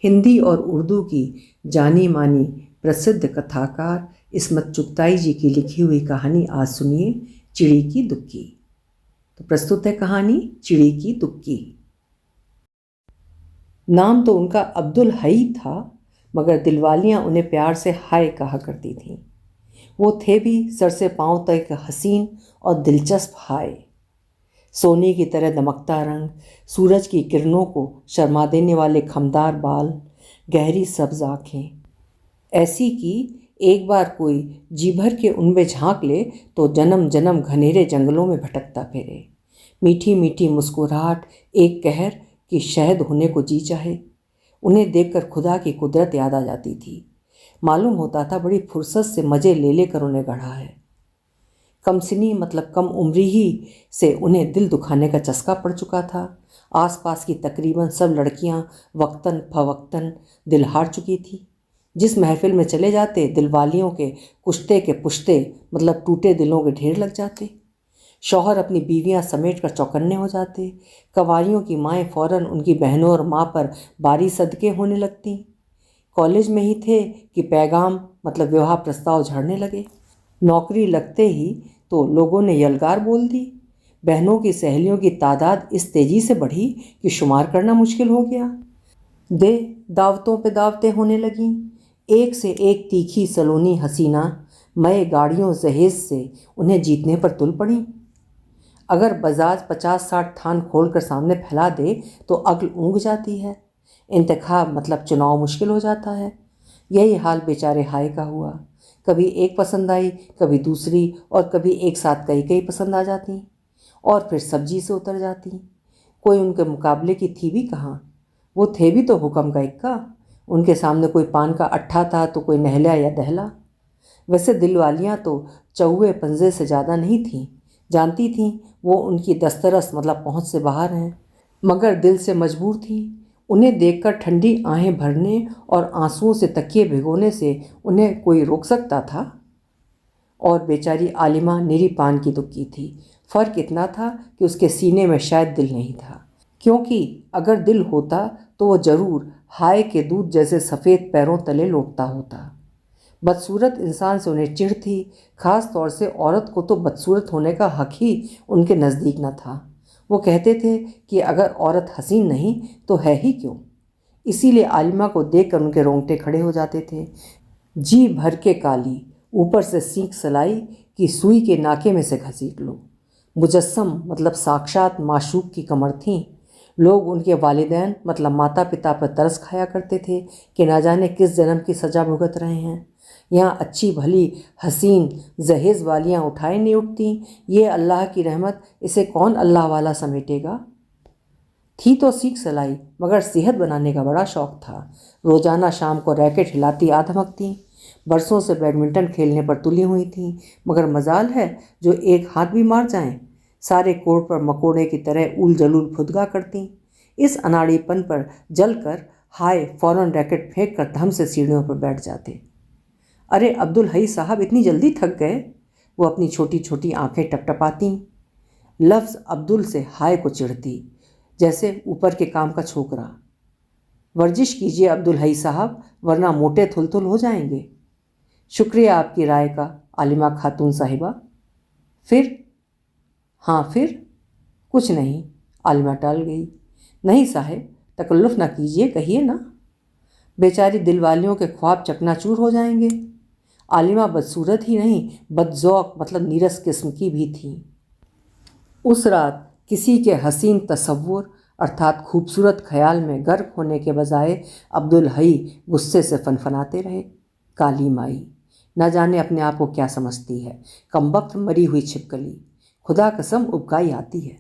हिंदी और उर्दू की जानी मानी प्रसिद्ध कथाकार इस्मत चुगताई जी की लिखी हुई कहानी आज सुनिए, चिड़ी की दुक्की। तो प्रस्तुत है कहानी चिड़ी की दुक्की। नाम तो उनका अब्दुल हई था, मगर दिलवालियां उन्हें प्यार से हाय कहा करती थीं। वो थे भी सर से पांव तक हसीन और दिलचस्प हाय। सोने की तरह दमकता रंग, सूरज की किरणों को शर्मा देने वाले खमदार बाल, गहरी सब्ज आँखें, ऐसी कि एक बार कोई जी भर के उनमें झांक ले तो जन्म जन्म घनेरे जंगलों में भटकता फिरे। मीठी मीठी मुस्कुराहट एक कहर कि शहद होने को जी चाहे। उन्हें देखकर खुदा की कुदरत याद आ जाती थी। मालूम होता था बड़ी फुर्सत से मज़े ले लेकर उन्हें गढ़ा है। कमसिनी मतलब कम उम्री ही से उन्हें दिल दुखाने का चस्का पड़ चुका था। आसपास की तकरीबन सब लड़कियां वक्तन फवक्तन दिल हार चुकी थी। जिस महफिल में चले जाते दिलवालियों के कुश्ते के पुश्ते मतलब टूटे दिलों के ढेर लग जाते। शौहर अपनी बीवियां समेट कर चौकन्ने हो जाते। कवारियों की माएँ फौरन उनकी बहनों और माँ पर बारी सदके होने लगती। कॉलेज में ही थे कि पैगाम मतलब विवाह प्रस्ताव झड़ने लगे। नौकरी लगते ही तो लोगों ने यलगार बोल दी। बहनों की सहेलियों की तादाद इस तेजी से बढ़ी कि शुमार करना मुश्किल हो गया। दावतों पे दावतें होने लगीं। एक से एक तीखी सलोनी हसीना मय गाड़ियों जहेज से उन्हें जीतने पर तुल पड़ी। अगर बजाज 50-60 थान खोल कर सामने फैला दे तो अक्ल ऊँघ जाती है। इंतखाब मतलब चुनाव मुश्किल हो जाता है। यही हाल बेचारे हाय का हुआ। कभी एक पसंद आई, कभी दूसरी, और कभी एक साथ कई कई पसंद आ जाती और फिर सब्जी से उतर जाती। कोई उनके मुकाबले की थी भी कहाँ। वो थे भी तो हुक्म का इक्का। उनके सामने कोई पान का अट्ठा था तो कोई नहला या दहला। वैसे दिलवालियाँ तो चौवे पंजे से ज़्यादा नहीं थीं। जानती थीं वो उनकी दस्तरस मतलब पहुँच से बाहर हैं, मगर दिल से मजबूर थीं। उन्हें देखकर ठंडी आहें भरने और आंसुओं से तकिए भिगोने से उन्हें कोई रोक सकता था। और बेचारी आलिमा निरी पान की दुक्की थी। फ़र्क इतना था कि उसके सीने में शायद दिल नहीं था, क्योंकि अगर दिल होता तो वो ज़रूर हाय के दूध जैसे सफ़ेद पैरों तले लौटता होता। बदसूरत इंसान से उन्हें चिढ़ थी। ख़ास तौर से औरत को तो बदसूरत होने का हक ही उनके नज़दीक न था। वो कहते थे कि अगर औरत हसीन नहीं तो है ही क्यों। इसीलिए आलिमा को देखकर उनके रोंगटे खड़े हो जाते थे। जी भर के काली, ऊपर से सींक सलाई कि सुई के नाके में से घसीट लो। मुजस्सम मतलब साक्षात माशूक की कमर थीं। लोग उनके वालिदैन मतलब माता पिता पर तरस खाया करते थे कि ना जाने किस जन्म की सज़ा भुगत रहे हैं। यहाँ अच्छी भली हसीन जहेज़ वालियाँ उठाए नहीं उठती। ये अल्लाह की रहमत, इसे कौन अल्लाह वाला समेटेगा। थी तो सीख सलाई, मगर सेहत बनाने का बड़ा शौक़ था। रोज़ाना शाम को रैकेट हिलाती आ धमकती। बरसों से बैडमिंटन खेलने पर तुली हुई थीं, मगर मजाल है जो एक हाथ भी मार जाएं। सारे कोर्ट पर मकोड़े की तरह उल जलूल फुदका करती। इस अनाड़ीपन पर जलकर हाय फौरन रैकेट फेंक कर धम से सीढ़ियों पर बैठ जाते। अरे अब्दुल हई साहब, इतनी जल्दी थक गए। वो अपनी छोटी छोटी आंखें टपटपाती। लफ्ज़ अब्दुल से हाय को चिढ़ती, जैसे ऊपर के काम का छोकरा। वर्जिश कीजिए अब्दुल हई साहब, वरना मोटे थुलथुल हो जाएंगे। शुक्रिया आपकी राय का आलिमा खातून साहिबा। फिर? हाँ फिर? कुछ नहीं, आलिमा टाल गई। नहीं साहब, तकल्लुफ़ ना कीजिए, कहिए ना। बेचारी दिलवालियों के ख्वाब चकनाचूर हो जाएंगे। आलिमा बदसूरत ही नहीं, बदज़ौक़ मतलब नीरस किस्म की भी थी। उस रात किसी के हसीन तसव्वुर अर्थात खूबसूरत ख्याल में गर्क होने के बजाय अब्दुल हई गुस्से से फनफनाते रहे। काली माई न जाने अपने आप को क्या समझती है। कमबख्त मरी हुई छिपकली, खुदा कसम उबकाई आती है।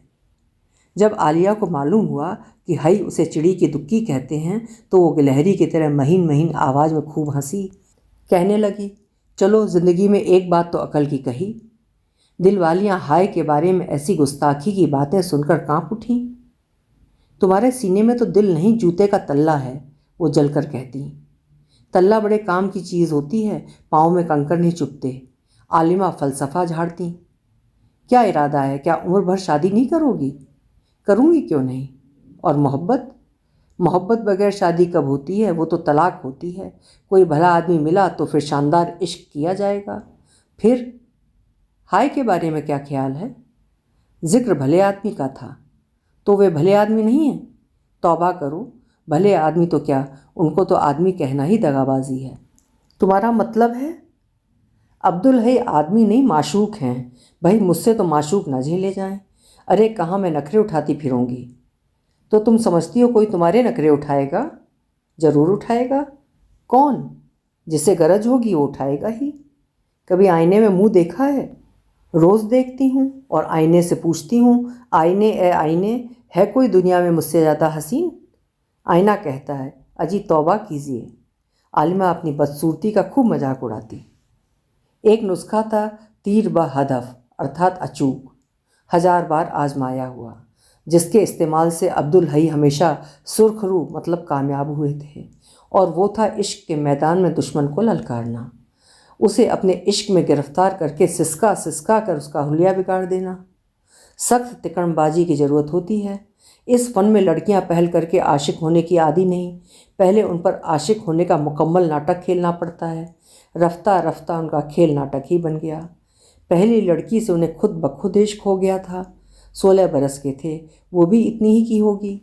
जब आलिया को मालूम हुआ कि हई उसे चिड़ी की दुक्की कहते हैं तो वो गिलहरी की तरह महीन महीन आवाज़ में खूब हंसी। कहने लगी, चलो ज़िंदगी में एक बात तो अकल की कही। दिलवालियाँ हाय के बारे में ऐसी गुस्ताखी की बातें सुनकर काँप उठीं। तुम्हारे सीने में तो दिल नहीं, जूते का तल्ला है, वो जलकर कहती। तल्ला बड़े काम की चीज़ होती है, पाँव में कंकर नहीं चुभते। आलिमा फ़लसफ़ा झाड़ती। क्या इरादा है, क्या उम्र भर शादी नहीं करोगी? करूँगी क्यों नहीं। और मोहब्बत? मोहब्बत बगैर शादी कब होती है? वो तो तलाक होती है। कोई भला आदमी मिला तो फिर शानदार इश्क किया जाएगा। फिर हाय के बारे में क्या ख्याल है? जिक्र भले आदमी का था, तो वे भले आदमी नहीं हैं? तौबा करो, भले आदमी तो क्या, उनको तो आदमी कहना ही दगाबाजी है। तुम्हारा मतलब है? अब्दुल है आदमी नहीं, माशूक हैं। भाई मुझसे तो माशूक ना झेले जाएं। अरे कहाँ मैं नखरे उठाती फिरूंगी। तो तुम समझती हो कोई तुम्हारे नखरे उठाएगा? ज़रूर उठाएगा। कौन? जिसे गरज होगी वो उठाएगा ही। कभी आईने में मुंह देखा है? रोज़ देखती हूँ और आईने से पूछती हूँ, आईने ए आईने, है कोई दुनिया में मुझसे ज़्यादा हसीन? आईना कहता है, अजी तौबा कीजिए। आलिमा अपनी बदसूरती का खूब मजाक उड़ाती। एक नुस्खा था, तीर ब हदफ अर्थात अचूक, 1000 बार आजमाया हुआ, जिसके इस्तेमाल से अब्दुल हई हमेशा सुरखरू मतलब कामयाब हुए थे, और वो था इश्क के मैदान में दुश्मन को ललकारना, उसे अपने इश्क में गिरफ्तार करके सिसका सिसका कर उसका हुलिया बिगाड़ देना। सख्त तिकड़मबाजी की ज़रूरत होती है। इस फन में लड़कियां पहल करके आशिक होने की आदी नहीं, पहले उन पर आशिक होने का मुकम्मल नाटक खेलना पड़ता है। रफ्ता रफ्ता उनका खेल नाटक ही बन गया। पहली लड़की से उन्हें खुद ब खुद इश्क हो गया था। 16 बरस के थे, वो भी इतनी ही की होगी,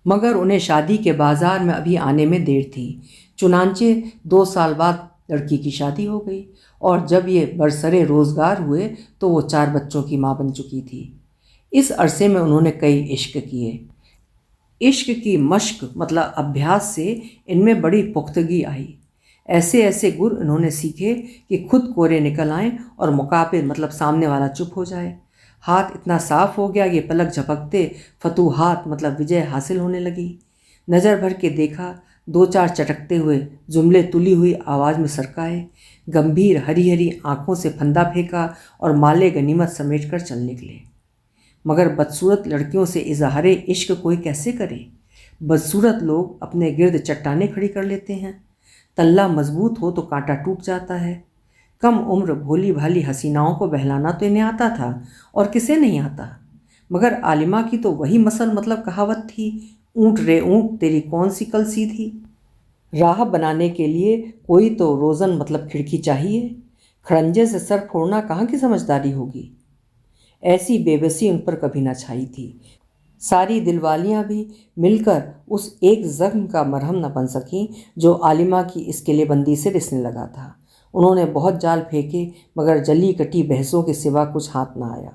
मगर उन्हें शादी के बाज़ार में अभी आने में देर थी। चुनांचे 2 साल बाद लड़की की शादी हो गई, और जब ये बरसरे रोज़गार हुए तो वो 4 बच्चों की माँ बन चुकी थी। इस अरसे में उन्होंने कई इश्क किए। इश्क की मश्क मतलब अभ्यास से इनमें बड़ी पुख्तगी आई। ऐसे ऐसे गुर इन्होंने सीखे कि खुद कोरे निकल आएं और मुकाबिल मतलब सामने वाला चुप हो जाए। हाथ इतना साफ हो गया कि पलक झपकते फतूहात मतलब विजय हासिल होने लगी। नज़र भर के देखा, 2-4 चटकते हुए जुमले तुली हुई आवाज़ में सरकाए, गंभीर हरी हरी आंखों से फंदा फेंका और माले गनीमत समेट कर चल निकले। मगर बदसूरत लड़कियों से इजहारे इश्क कोई कैसे करे? बदसूरत लोग अपने गिर्द चट्टाने खड़ी कर लेते हैं। तल्ला मजबूत हो तो कांटा टूट जाता है। कम उम्र भोली भाली हसीनाओं को बहलाना तो इन्हें आता था, और किसे नहीं आता। मगर आलिमा की तो वही मसल मतलब कहावत थी, ऊँट रे ऊँट तेरी कौन सी कल सीधी। राह बनाने के लिए कोई तो रोज़न मतलब खिड़की चाहिए। खड़ंजे से सर फोड़ना कहाँ की समझदारी होगी। ऐसी बेबसी उन पर कभी न छाई थी। सारी दिलवालियाँ भी मिलकर उस एक ज़ख्म का मरहम न बन सकीं जो आलिमा की इस किलेबंदी से रिसने लगा था। उन्होंने बहुत जाल फेंके, मगर जली कटी बहसों के सिवा कुछ हाथ न आया।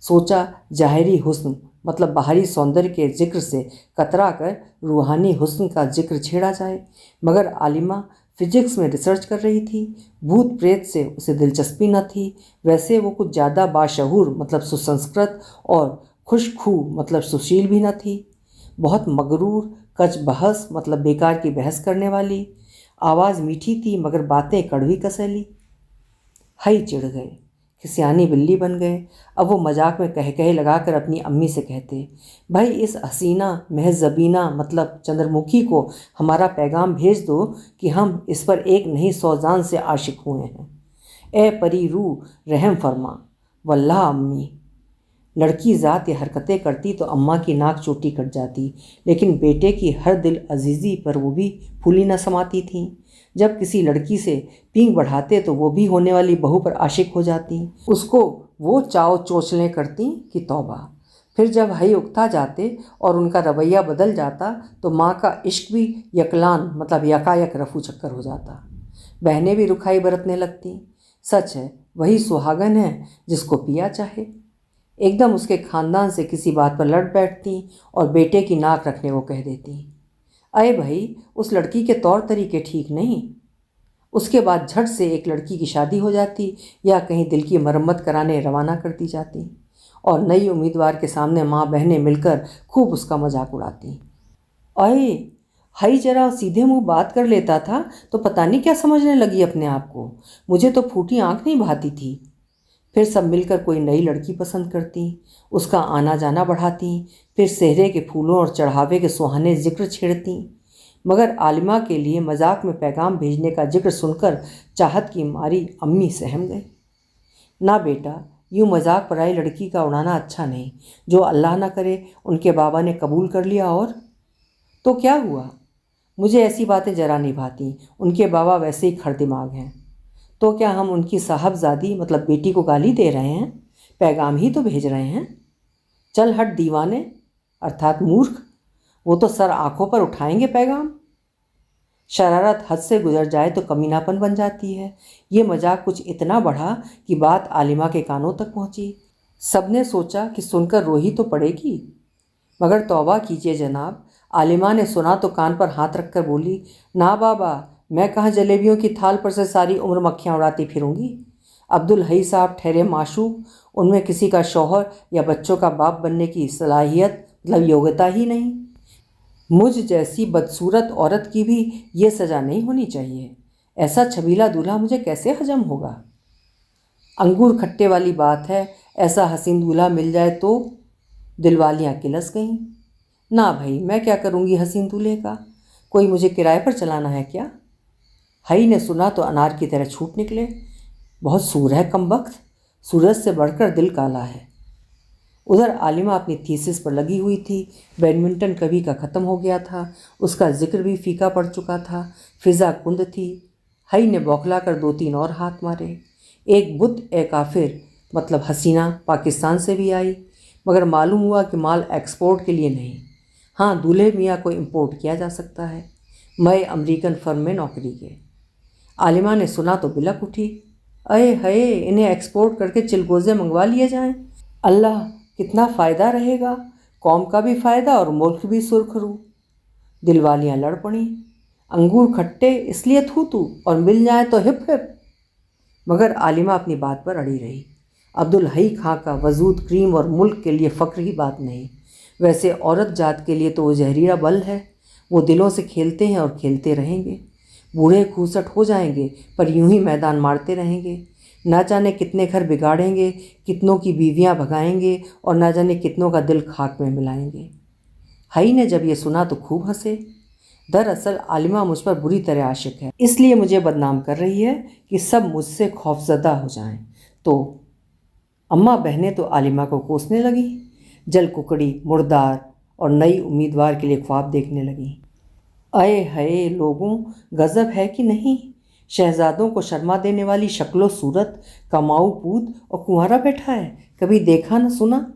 सोचा ज़ाहिरी हुस्न मतलब बाहरी सौंदर्य के जिक्र से कतरा कर रूहानी हुस्न का जिक्र छेड़ा जाए, मगर आलिमा फिजिक्स में रिसर्च कर रही थी। भूत प्रेत से उसे दिलचस्पी न थी। वैसे वो कुछ ज़्यादा बाशहूर मतलब सुसंस्कृत और खुशखू मतलब सुशील भी न थी। बहुत मगरूर, कच बहस मतलब बेकार की बहस करने वाली। आवाज़ मीठी थी मगर बातें कड़वी कसैली। हई चिढ़ गए, खिसियानी बिल्ली बन गए। अब वो मजाक में कह कहे लगाकर अपनी अम्मी से कहते, भाई इस हसीना महजबीना मतलब चंद्रमुखी को हमारा पैगाम भेज दो कि हम इस पर एक नहीं 100 जान से आशिक हुए हैं। ए परी रूह रहम फरमा। वल्लाह अम्मी। लड़की ज़ात ये हरकतें करती तो अम्मा की नाक चोटी कट जाती, लेकिन बेटे की हर दिल अजीज़ी पर वो भी फूली न समाती थीं। जब किसी लड़की से पींग बढ़ाते तो वो भी होने वाली बहू पर आशिक हो जाती, उसको वो चाव चोचलें करती कि तौबा। फिर जब हई उकता जाते और उनका रवैया बदल जाता तो माँ का इश्क भी यकलान मतलब यकायक रफू चक्कर हो जाता। बहनें भी रुखाई बरतने लगती। सच है, वही सुहागन है जिसको पिया चाहे। एकदम उसके खानदान से किसी बात पर लड़ बैठती और बेटे की नाक रखने को कह देती। अरे भाई, उस लड़की के तौर तरीके ठीक नहीं। उसके बाद झट से एक लड़की की शादी हो जाती या कहीं दिल की मरम्मत कराने रवाना कर दी जाती, और नई उम्मीदवार के सामने माँ बहनें मिलकर खूब उसका मजाक उड़ाती। अरे हई जरा सीधे मुंह बात कर लेता था तो पता नहीं क्या समझने लगी अपने आप को। मुझे तो फूटी आंख नहीं भाती थी। फिर सब मिलकर कोई नई लड़की पसंद करती, उसका आना जाना बढ़ाती, फिर सेहरे के फूलों और चढ़ावे के सुहाने जिक्र छेड़ती। मगर आलिमा के लिए मजाक में पैगाम भेजने का जिक्र सुनकर चाहत की मारी अम्मी सहम गई। ना बेटा, यूँ मजाक पर आई लड़की का उड़ाना अच्छा नहीं। जो अल्लाह ना करे उनके बाबा ने कबूल कर लिया और तो क्या हुआ? मुझे ऐसी बातें जरा नहीं भाती, उनके बाबा वैसे ही खर दिमाग हैं। तो क्या हम उनकी साहबजादी मतलब बेटी को गाली दे रहे हैं? पैगाम ही तो भेज रहे हैं। चल हट दीवाने, अर्थात मूर्ख, वो तो सर आंखों पर उठाएंगे पैगाम। शरारत हद से गुजर जाए तो कमीनापन बन जाती है। ये मजाक कुछ इतना बढ़ा कि बात आलिमा के कानों तक पहुंची। सबने सोचा कि सुनकर रो ही तो पड़ेगी, मगर तौबा कीजिए जनाब। आलिमा ने सुना तो कान पर हाथ रखकर बोली, ना बाबा, मैं कहाँ जलेबियों की थाल पर से सारी उम्र मक्खियाँ उड़ाती फिरूंगी। अब्दुल हई साहब ठहरे माशूक, उनमें किसी का शौहर या बच्चों का बाप बनने की सलाहियत मतलब योग्यता ही नहीं। मुझ जैसी बदसूरत औरत की भी ये सज़ा नहीं होनी चाहिए। ऐसा छबीला दूल्हा मुझे कैसे हजम होगा? अंगूर खट्टे वाली बात है, ऐसा हसीन दूल्हा मिल जाए तो। दिलवालियाँ किलस गईं। ना भाई, मैं क्या करूँगी हसीन दूल्हे का? कोई मुझे किराए पर चलाना है क्या? हई ने सुना तो अनार की तरह छूट निकले। बहुत सूर है कमबख्त, सूरज से बढ़कर दिल काला है। उधर आलिमा अपनी थीसिस पर लगी हुई थी। बैडमिंटन कभी का ख़त्म हो गया था, उसका जिक्र भी फीका पड़ चुका था। फिज़ा कुंद थी। हई ने बौखला कर 2-3 और हाथ मारे। एक बुत ए काफिर मतलब हसीना पाकिस्तान से भी आई, मगर मालूम हुआ कि माल एक्सपोर्ट के लिए नहीं। हाँ, दूल्हे मियाँ को इम्पोर्ट किया जा सकता है। मैं अमेरिकन फर्म में नौकरी के। आलिमा ने सुना तो बिलक उठी। अये हये, इन्हें एक्सपोर्ट करके चिलगोज़े मंगवा लिए जाएं। अल्लाह, कितना फ़ायदा रहेगा, कौम का भी फ़ायदा और मुल्क भी सुरखरू। दिलवालियाँ लड़ पड़ी। अंगूर खट्टे इसलिए थूतू और मिल जाए तो हिप हिप। मगर आलिमा अपनी बात पर अड़ी रही। अब्दुल हई खां का वजूद क्रीम और मुल्क के लिए फ़ख्र ही बात नहीं। वैसे औरत जात के लिए तो वो जहरीला बल है। वो दिलों से खेलते हैं और खेलते रहेंगे। बूढ़े खूसट हो जाएंगे पर यूं ही मैदान मारते रहेंगे। ना जाने कितने घर बिगाड़ेंगे, कितनों की बीवियां भगाएंगे और ना जाने कितनों का दिल खाक में मिलाएंगे। हई ने जब ये सुना तो खूब हंसे। दरअसल आलिमा मुझ पर बुरी तरह आशिक है, इसलिए मुझे बदनाम कर रही है कि सब मुझसे खौफजदा हो जाएं। तो अम्मा बहनें तो आलिमा को कोसने लगी। जल कुकड़ी, मुर्दार और नई उम्मीदवार के लिए ख्वाब देखने लगी। अये हये लोगों, गज़ब है कि नहीं? शहजादों को शर्मा देने वाली शक्लो सूरत, कमाऊ पूत और कुंवारा बैठा है, कभी देखा न सुना।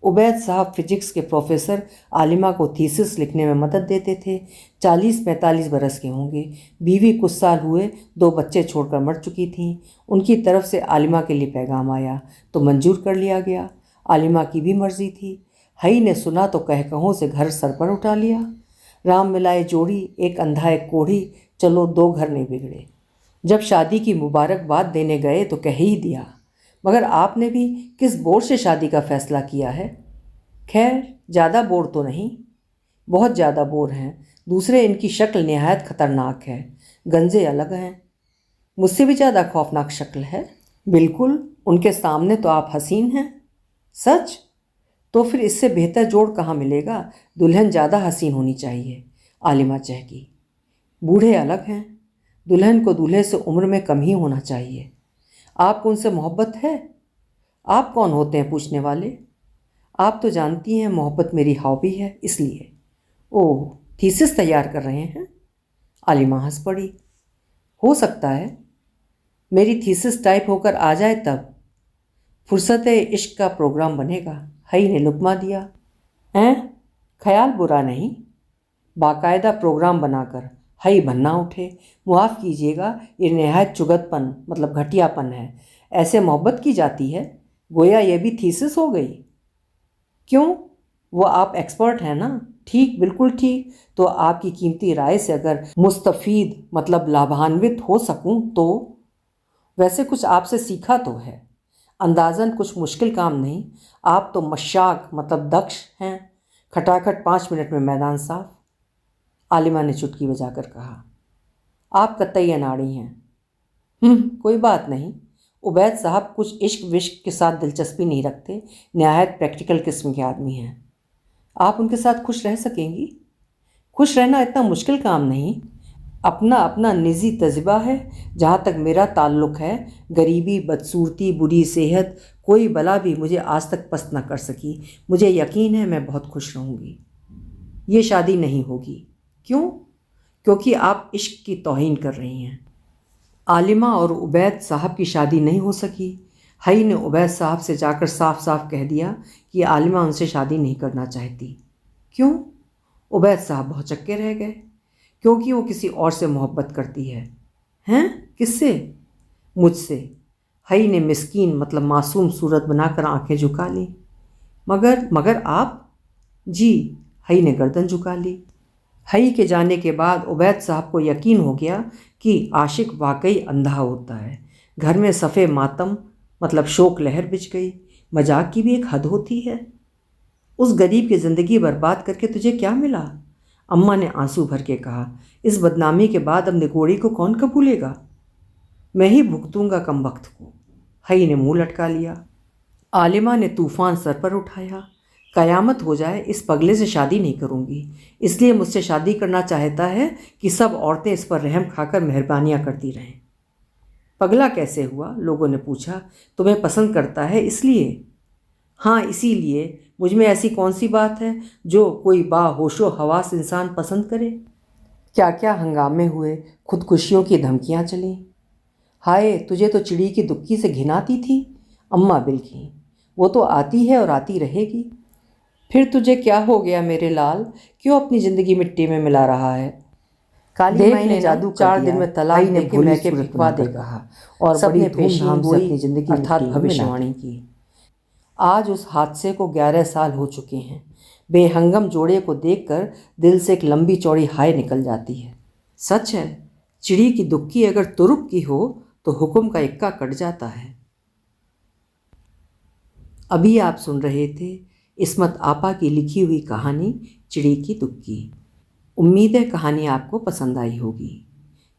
उबैद साहब फिजिक्स के प्रोफेसर आलिमा को थीसिस लिखने में मदद देते थे। 40-45 बरस के होंगे। बीवी कुछ साल हुए, 2 बच्चे छोड़कर मर चुकी थीं। उनकी तरफ से आलिमा के लिए पैगाम आया तो मंजूर कर लिया गया। आलिमा की भी मर्जी थी। हई ने सुना तो कहकहों से घर सर पर उठा लिया। राम मिलाए जोड़ी, एक अंधा एक कोढ़ी, चलो 2 घर नहीं बिगड़े। जब शादी की मुबारकबाद देने गए तो कह ही दिया, मगर आपने भी किस बोर से शादी का फ़ैसला किया है? खैर, ज़्यादा बोर तो नहीं, बहुत ज़्यादा बोर हैं। दूसरे, इनकी शक्ल निहायत ख़तरनाक है। गंजे अलग हैं। मुझसे भी ज़्यादा खौफनाक शक्ल है। बिल्कुल, उनके सामने तो आप हसीन हैं। सच? तो फिर इससे बेहतर जोड़ कहाँ मिलेगा? दुल्हन ज़्यादा हसीन होनी चाहिए, आलिमा चहकी। बूढ़े अलग हैं। दुल्हन को दूल्हे से उम्र में कम ही होना चाहिए। आपको उनसे मोहब्बत है? आप कौन होते हैं पूछने वाले? आप तो जानती हैं मोहब्बत मेरी हॉबी है, इसलिए। ओह, थीसिस तैयार कर रहे हैं? आलिमा हंस पड़ी। हो सकता है मेरी थीसिस टाइप होकर आ जाए तब। फुर्सत इश्क का प्रोग्राम बनेगा। हई ने लुकमा दिया। हैं? ख्याल बुरा नहीं। बाकायदा प्रोग्राम बनाकर हई भन्ना उठे। मुआफ़ कीजिएगा, ये नहायत चुगतपन मतलब घटियापन है। ऐसे मोहब्बत की जाती है? गोया ये भी थीसिस हो गई। क्यों? वो आप एक्सपर्ट हैं ना? ठीक, बिल्कुल ठीक। तो आपकी कीमती राय से अगर मुस्तफ़ीद मतलब लाभान्वित हो सकूं तो। वैसे कुछ आपसे सीखा तो है। अंदाज़न कुछ मुश्किल काम नहीं। आप तो मशाक मतलब दक्ष हैं। खटाखट 5 मिनट में मैदान साफ। आलिमा ने चुटकी बजाकर कहा। आप कतई अनाड़ी हैं। कोई बात नहीं। उबैद साहब कुछ इश्क विश्क के साथ दिलचस्पी नहीं रखते, नहायत प्रैक्टिकल किस्म के आदमी हैं। आप उनके साथ खुश रह सकेंगी? खुश रहना इतना मुश्किल काम नहीं। अपना अपना निजी तजुर्बा है। जहाँ तक मेरा ताल्लुक़ है, गरीबी, बदसूरती, बुरी सेहत, कोई बला भी मुझे आज तक पस्त न कर सकी। मुझे यकीन है मैं बहुत खुश रहूँगी। ये शादी नहीं होगी। क्यों? क्योंकि आप इश्क की तौहीन कर रही हैं। आलिमा और उबैद साहब की शादी नहीं हो सकी। हई ने उबैद साहब से जाकर साफ साफ कह दिया कि आलिमा उनसे शादी नहीं करना चाहती। क्यों? उबैद साहब भौचक्के रह गए। क्योंकि वो किसी और से मोहब्बत करती है। हैं? किससे? मुझसे। हई ने मिस्कीन मतलब मासूम सूरत बनाकर आंखें झुका ली। मगर आप? जी। हई ने गर्दन झुका ली। हई के जाने के बाद उबैद साहब को यकीन हो गया कि आशिक वाकई अंधा होता है। घर में सफ़े मातम मतलब शोक लहर बिछ गई। मजाक की भी एक हद होती है। उस गरीब की ज़िंदगी बर्बाद करके तुझे क्या मिला? अम्मा ने आंसू भर के कहा। इस बदनामी के बाद अब निगोड़ी को कौन कबूलेगा? मैं ही भुगतूंगा कमबख्त को। हई ने मुंह लटका लिया। आलिमा ने तूफान सर पर उठाया। कयामत हो जाए इस पगले से शादी नहीं करूंगी। इसलिए मुझसे शादी करना चाहता है कि सब औरतें इस पर रहम खाकर मेहरबानियां करती रहें। पगला कैसे हुआ? लोगों ने पूछा। तुम्हें पसंद करता है इसलिए? हाँ, इसीलिए। मुझ में ऐसी कौन सी बात है जो कोई बाहोशो हवास इंसान पसंद करे? क्या क्या हंगामे हुए, खुदकुशियों की धमकियाँ चलीं। हाय, तुझे तो चिड़ी की दुक्की से घिन आती थी। अम्मा बिलखीं। वो तो आती है और आती रहेगी। फिर तुझे क्या हो गया मेरे लाल? क्यों अपनी ज़िंदगी मिट्टी में मिला रहा है? काली माई ने जादू 4 दिन में तलाक ने भूल के फिकवा देगा और बड़ी धूमधाम से अपनी ज़िंदगी अर्थात भविष्यवाणी की। आज उस हादसे को 11 साल हो चुके हैं। बेहंगम जोड़े को देखकर दिल से एक लंबी चौड़ी हाय निकल जाती है। सच है, चिड़ी की दुक्की अगर तुरुप की हो तो हुक्म का इक्का कट जाता है। अभी आप सुन रहे थे इस्मत आपा की लिखी हुई कहानी चिड़ी की दुक्की। उम्मीद है कहानी आपको पसंद आई होगी।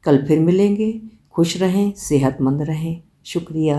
कल फिर मिलेंगे। खुश रहें, सेहतमंद रहें। शुक्रिया।